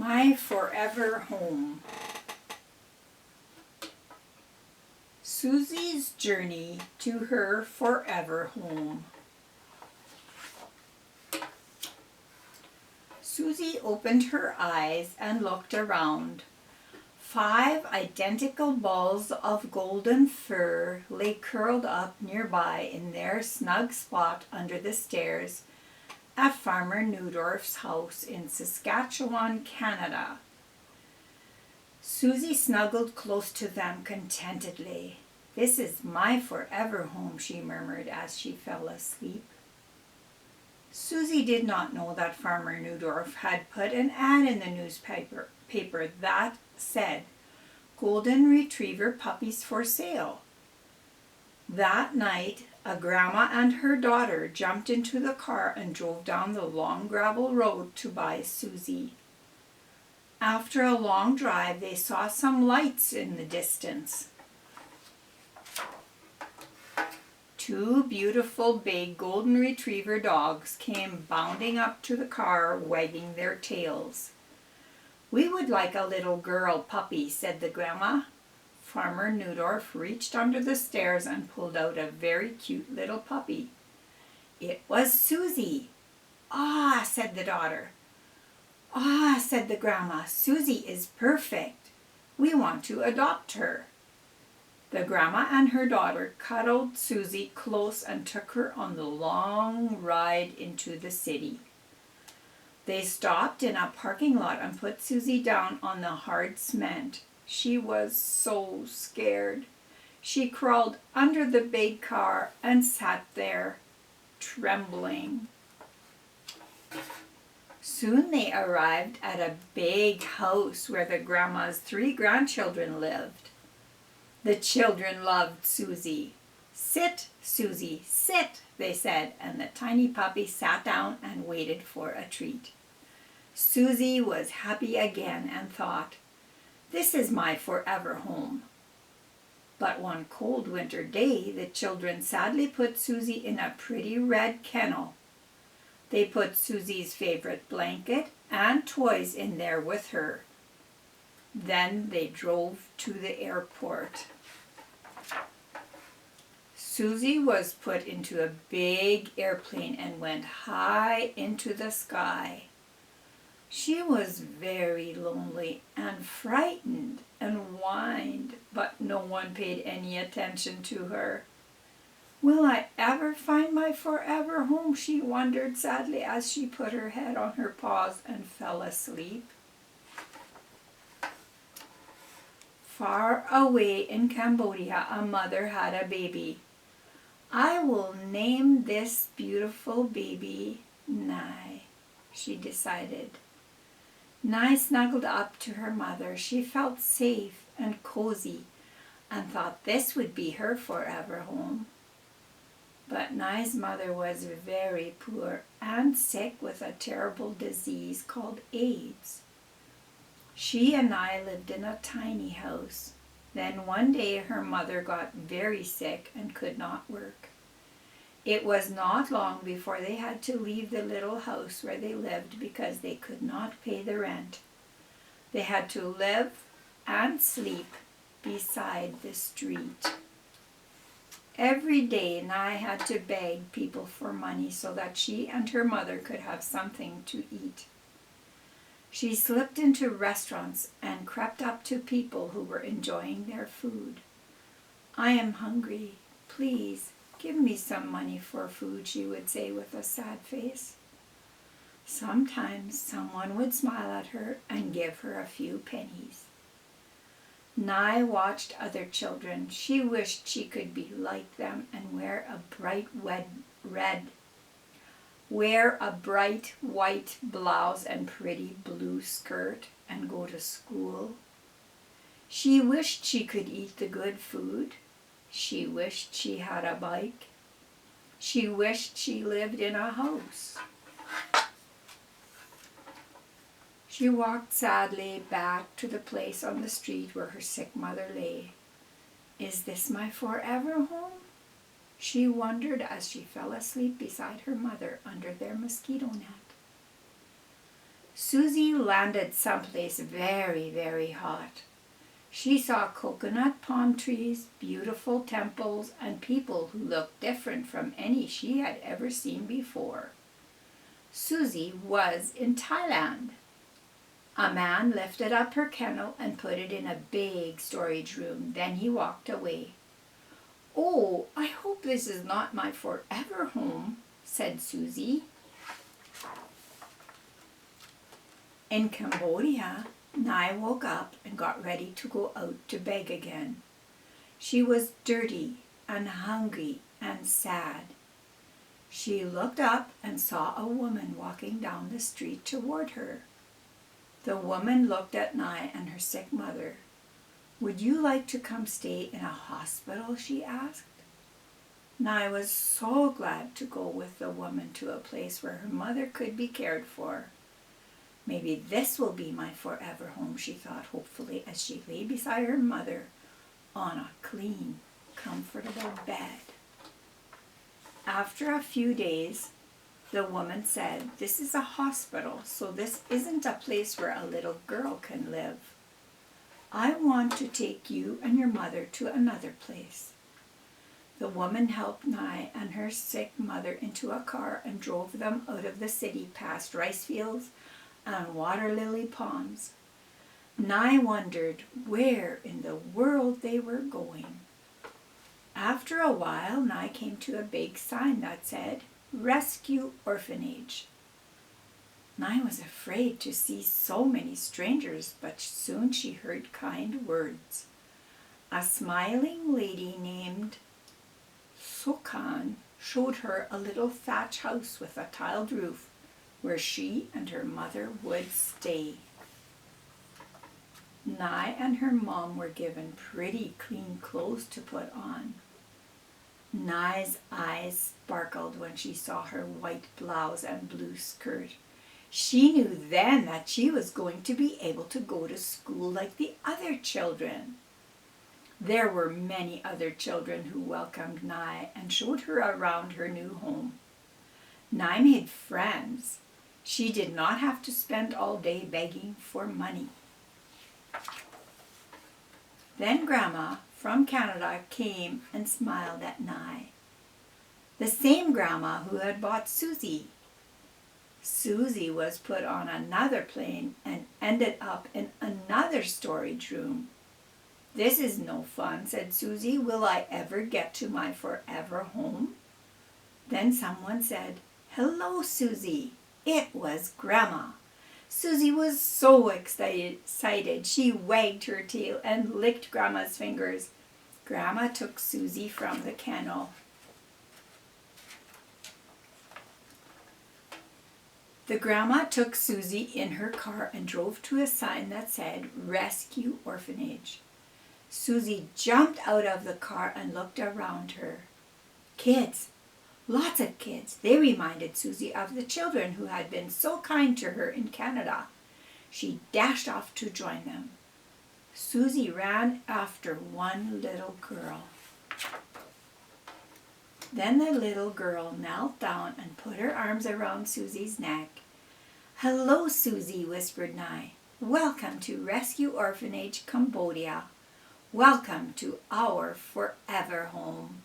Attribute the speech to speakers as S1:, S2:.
S1: My forever home. Susie's journey to her forever home. Susie opened her eyes and looked around. 5 identical balls of golden fur lay curled up nearby in their snug spot under the stairs at Farmer Neudorf's house in Saskatchewan, Canada. Susie snuggled close to them contentedly. "This is my forever home," she murmured as she fell asleep. Susie did not know that Farmer Neudorf had put an ad in the newspaper that said, "Golden Retriever puppies for sale." That night, a grandma and her daughter jumped into the car and drove down the long gravel road to buy Susie. After a long drive, they saw some lights in the distance. 2 beautiful big golden retriever dogs came bounding up to the car, wagging their tails. "We would like a little girl puppy," said the grandma. Farmer Neudorf reached under the stairs and pulled out a very cute little puppy. It was Susie. "Ah," said the daughter. "Ah," said the grandma, "Susie is perfect. We want to adopt her." The grandma and her daughter cuddled Susie close and took her on the long ride into the city. They stopped in a parking lot and put Susie down on the hard cement. She was so scared. She crawled under the big car and sat there, trembling. Soon they arrived at a big house where the grandma's 3 grandchildren lived. The children loved Susie. "Sit, Susie, sit," they said, and the tiny puppy sat down and waited for a treat. Susie was happy again and thought, "This is my forever home." But one cold winter day, the children sadly put Susie in a pretty red kennel. They put Susie's favorite blanket and toys in there with her. Then they drove to the airport. Susie was put into a big airplane and went high into the sky. She was very lonely and frightened and whined, but no one paid any attention to her. "Will I ever find my forever home?" she wondered sadly as she put her head on her paws and fell asleep. Far away in Cambodia, a mother had a baby. "I will name this beautiful baby Nai," she decided. Nai snuggled up to her mother. She felt safe and cozy and thought this would be her forever home. But Nai's mother was very poor and sick with a terrible disease called AIDS. She and Nai lived in a tiny house. Then one day her mother got very sick and could not work. It was not long before they had to leave the little house where they lived because they could not pay the rent. They had to live and sleep beside the street. Every day Nai had to beg people for money so that she and her mother could have something to eat. She slipped into restaurants and crept up to people who were enjoying their food. "I am hungry. Please, give me some money for food," she would say with a sad face. Sometimes someone would smile at her and give her a few pennies. Nai watched other children. She wished she could be like them and wear a bright white blouse and pretty blue skirt and go to school. She wished she could eat the good food. She wished she had a bike. She wished she lived in a house. She walked sadly back to the place on the street where her sick mother lay. "Is this my forever home?" she wondered as she fell asleep beside her mother under their mosquito net. Susie landed someplace very, very hot. She saw coconut palm trees, beautiful temples, and people who looked different from any she had ever seen before. Susie was in Thailand. A man lifted up her kennel and put it in a big storage room. Then he walked away. "Oh, I hope this is not my forever home," said Susie. In Cambodia, Nai woke up and got ready to go out to beg again. She was dirty and hungry and sad. She looked up and saw a woman walking down the street toward her. The woman looked at Nai and her sick mother. "Would you like to come stay in a hospital?" she asked. Nai was so glad to go with the woman to a place where her mother could be cared for. "Maybe this will be my forever home," she thought hopefully as she lay beside her mother on a clean, comfortable bed. After a few days, the woman said, "This is a hospital, so this isn't a place where a little girl can live. I want to take you and your mother to another place." The woman helped Nai and her sick mother into a car and drove them out of the city past rice fields and water lily ponds. Nai wondered where in the world they were going. After a while, Nai came to a big sign that said, "Rescue Orphanage." Nai was afraid to see so many strangers, but soon she heard kind words. A smiling lady named Sokan showed her a little thatch house with a tiled roof where she and her mother would stay. Nai and her mom were given pretty clean clothes to put on. Nai's eyes sparkled when she saw her white blouse and blue skirt. She knew then that she was going to be able to go to school like the other children. There were many other children who welcomed Nai and showed her around her new home. Nai made friends. She did not have to spend all day begging for money. Then Grandma from Canada came and smiled at Nai. The same Grandma who had bought Susie. Susie was put on another plane and ended up in another storage room. "This is no fun," said Susie. "Will I ever get to my forever home?" Then someone said, "Hello, Susie." It was Grandma. Susie was so excited. She wagged her tail and licked Grandma's fingers. Grandma took Susie from the kennel. The Grandma took Susie in her car and drove to a sign that said, "Rescue Orphanage." Susie jumped out of the car and looked around her. Kids, lots of kids. They reminded Susie of the children who had been so kind to her in Canada. She dashed off to join them. Susie ran after one little girl. Then the little girl knelt down and put her arms around Susie's neck. "Hello, Susie," whispered Nai. "Welcome to Rescue Orphanage, Cambodia. Welcome to our forever home."